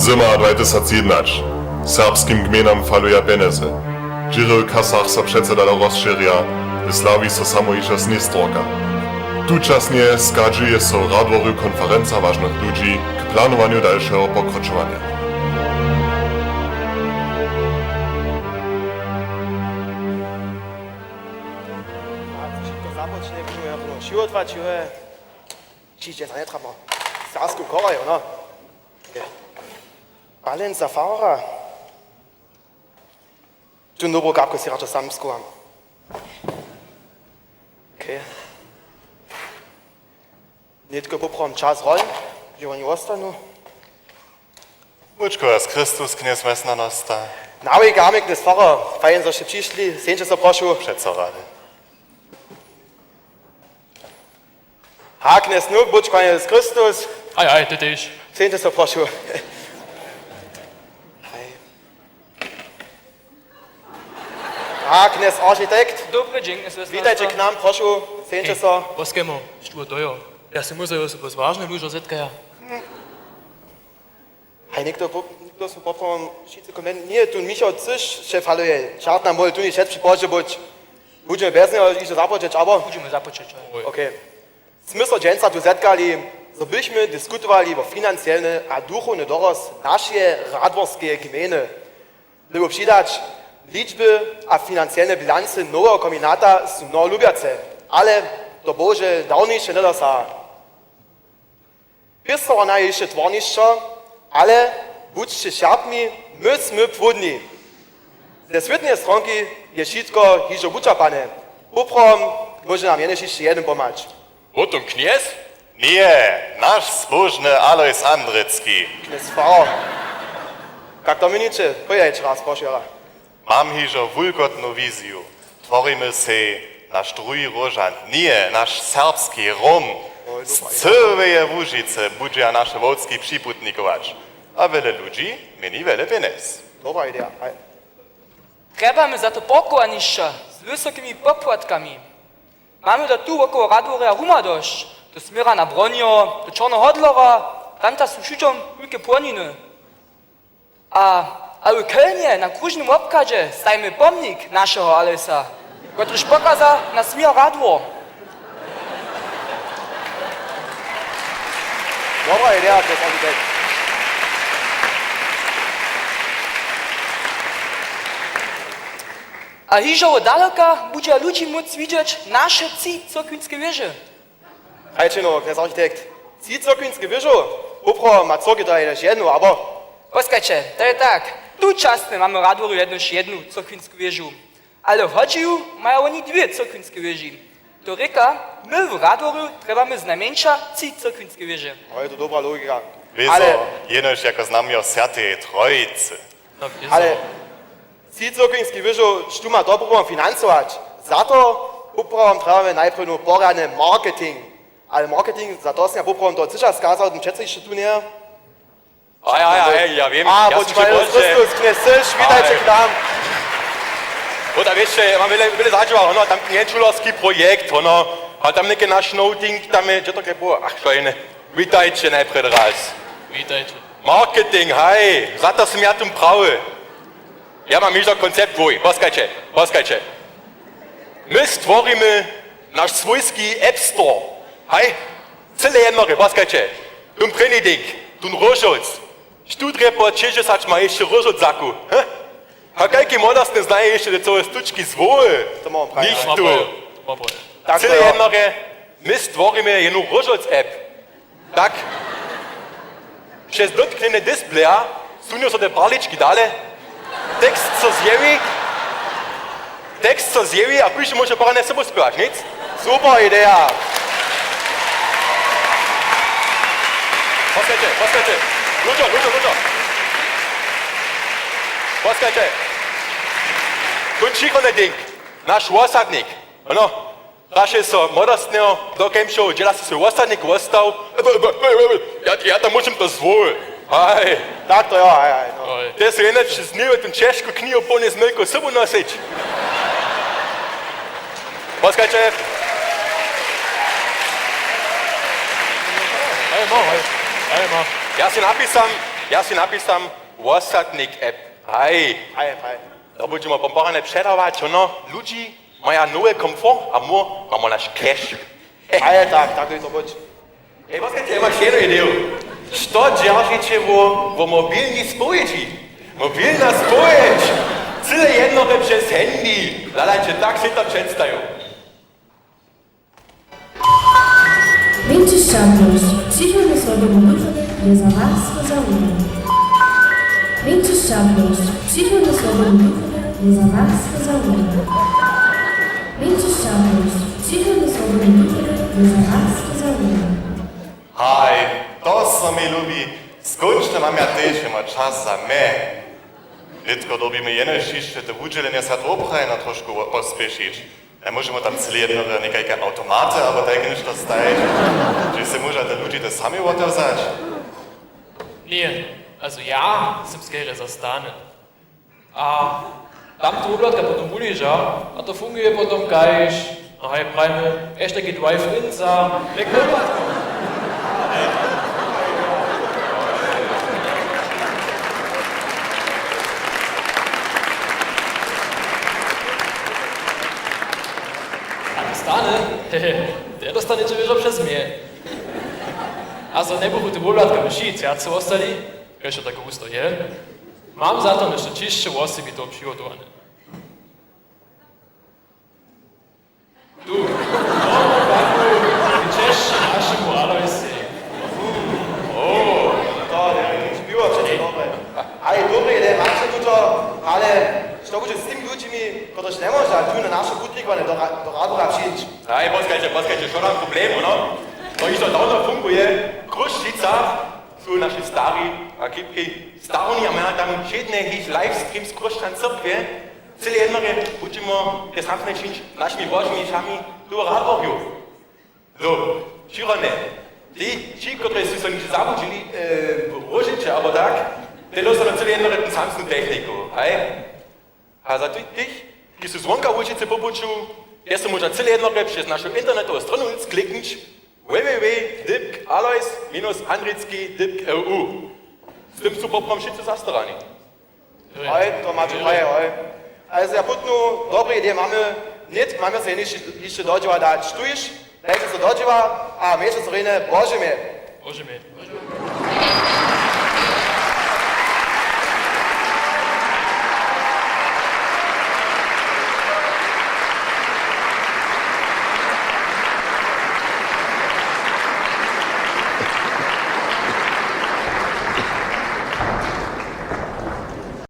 Zima 2017. Serbskim gminom faluje peniaze. Jiry kasach so předsedala rozšíria, vyslaví so samo iša Snistorka. Tučasnie skadžuje so radwory konferenca ważnych ludzi k planowaniu dalszego pokročovania. Započne, budú ja budú šivotvať, juhe. Čiže sa netreba sásku koraj, ono. Balen za fara. Tu nobo kapko si račo sam skuvam. Okej. Nitko poprvom čas rolj, že oni ostanu. Mučko vas Kristus, kniez Mesnanosta. Nawi gamek des fara, fajn, że się przyszli, sędzia so proшу. Přeco rady. Haknes nuk, bučko jest Kristus, Aj, ty tyś. sędzia so prošu. Haknes architekt, Dobry dzień, jest witajcie k nam, prošu, sędzia so. Boskemo, štuo dojo. Ja si muzejo se bez vážne ľužo zetkaja. Hej, nikto sú poprvom šice koment, nie, tu Michal Cyš šef haluje, žádná môj tu nie šet připoče, budeme bez neho ište započeć, aber, Budeme započeć. okay. Smysl dženca tu zetkali, so byśmy diskutovali o financielny a duchovny doros naše radworske gminy. Lebo přidać, liczby a financielne bilance nowego kombinata są no lubiace, ale to Boże dawniejsze nie dosa. Pisarna jeszcze tworniszcza, ale budźcie siapmi, my płodni. Ze świetnej stronki jest wszystko hiżo buczapane. Uprom może nam jeszcze jeden pomać. Potom kniez? Nie, nasz służny Alois Andrycki. Knes Frau. Jak to minicie, pojedź raz, proszę. Mam hižo wulkotną wizję. Tworimy se nasz drugi rożant. Nie, nasz serbski Rom. Z całej Łużycy będzie nasze wołcki przyputnikować. A wiele ludzi mieni wiele pieniędzy. Dobra idea. Hej. Trebamy za to pokłanišća z wysokimi popłatkami. Mamy da tu około Radworja ruma dość. Do Smira na Bronio, do Czarnohodlora, tam ta są šučom wielkie płoniny. A w Kölnie na krużnym obkadzie stajemy pomnik naszego Aloisa, któryż pokaza na Smir Radwor. Dobra idea, Knes architekt. A hižo od daleka bude ludzi móc widzieć nasze cyrkwinskie wieże. Hejčino, Knes architekt. Ci cokwinskie wyżu, upro ma cokie da jedeś jednu, aber Poskajcie, to jest tak. Tu czasne mamy Radworu jedną cyrkwinską wieżu. Ale w Hodziju mają oni dwie cyrkwinskie wieży. To ryka, my w Radworu trebamy znajmniejsza cyrkwinskie wieże. ale to dobra logika. Wieso, Ale, jenoż jako znamio Świętej Trojicy. ale ci cokwinskie wyżu štuma dobro finansować. Za to upro trebamy najpierw no poradny marketing. Ale marketing za to ja upro to cycha skazał, tym czece jeszcze tu nie. Aj, ja wiem, A, ja bo sam Czubajo się boję. Kristus, Knes Cyš, witajcie k nam. Bo da wiesz, ja mam wiele zaczął, ono, tam nie czularski projekt, ono, a tam neki nasz noting, tam je, gdzie to kaj było? Ach, szojne, witajcie najpierw raz. Witajcie. Marketing, hej, za to sam ja tym prawy. Ja mam już koncept wuj, poskajcie. My stworimy nasz swójski App Store, hej, cyle jednory, poskajcie. Tum Prenidik, tum Rožoc, Študrepo, Čeže sač ma jeszcze Rožoc zaku, he? A kajki modas ne znaje jeszcze do całe stuczki zwoły. To mam prawie. Nicht tu. Tak, Cyle to ja. jednore, my stworimy jedną Rožoc app. Tak. Przez dotknięte displaya sunie so te paliczki dale. Tekst co zjewi, a później może pora nie sobie spywać, nic? Super idea. Poskajcie. Ludzo. Poskajcie. Tu cichone ding. Nasz osadnik. Ano, raczej so modostnego do kemšo, dziela se osadnik ostał. Ja tam muszę to zwól. Aj. Tak to ja, hej, no. To jest jednak z niego ten ciężko knił po nie z mylką sobą nosić. Poskajcie. Aj, ma. Ja si napisam ja si napísam Wasadnik app. Hej, Hej, hej. da budeme bombárne předávat, čo no, ľudí majú nové komfort a my máme náš cash. Hej, tak to buď. Ej, poskajte, ja mám jednu ideu. Što děláte vo mobilní spoječi? Mobilná spoječ! Celé jednore přes handy. Hľadajte, tak si to předstajú. Międzyszczadność. Przychylne słowo duchowe je za was pozałuję. Międzyszczadność. Przychylne słowo duchowe je za was pozałuję. Międzyszczadność. Przychylne słowo duchowe je za was pozałuję. Haj, to sa mi ľubí. Skončne mám ja tiež ima čas za me. Rytko dobíme jene šišče, to udelenie sa to obchajeno trošku pospiešiť. Môžeme tam celé jednore nekajké automaty, alebo tak niečo stajiť. Či si môžete ľudí to sami otevzať? Nie, also ja sam skoro zastanę. A tam to oblatka potom uleža a to funguje potom kajš, a hej prajme, ešte taký drive-in za pekné oblatka. Stane, der dostane cię wieżo przez mnie. A za nebuchu te oblatka myšiť, ja co ostali, ešte tak gusto je, mám za to ešte čišće vosy by to přigotowane. Tu, ty češće našemu Alojsi. To je śpiło przecież dobre. Ale dobre ide, macie tuto, ale što bude s tými ľuďmi, ktorí nemôžu tu na naše putníkovanie do Radvora přiť. Hej, poskajte, čo nám problém, no? To isto dávno funguje. Kruščica sú naši starí akýbky starní a máme tam jedných livestream z Kruščan církve. Celé jednore budeme te samtné činiť našimi božími šami tu v Radvorju. So, širone, tí, ktorí sú sa nič zabudili v Rožiče, alebo tak, tí dostanú celé jednore tú samtnú techniku, hej? A za tých, ki sú zvonka Rožice pobuču, ja sa môžu celé jednore přes našu internetovú stranu kliknúť www.alois-andricki.eu. Z tym sú poprom všetci zastarani. Hej, to máte praje, hej. Also ja putnú, dobré ide máme, net máme sa ešte dođeva dať. Štuješ, dajte sa dođeva a my sa rejne Bože mi. Bože mi.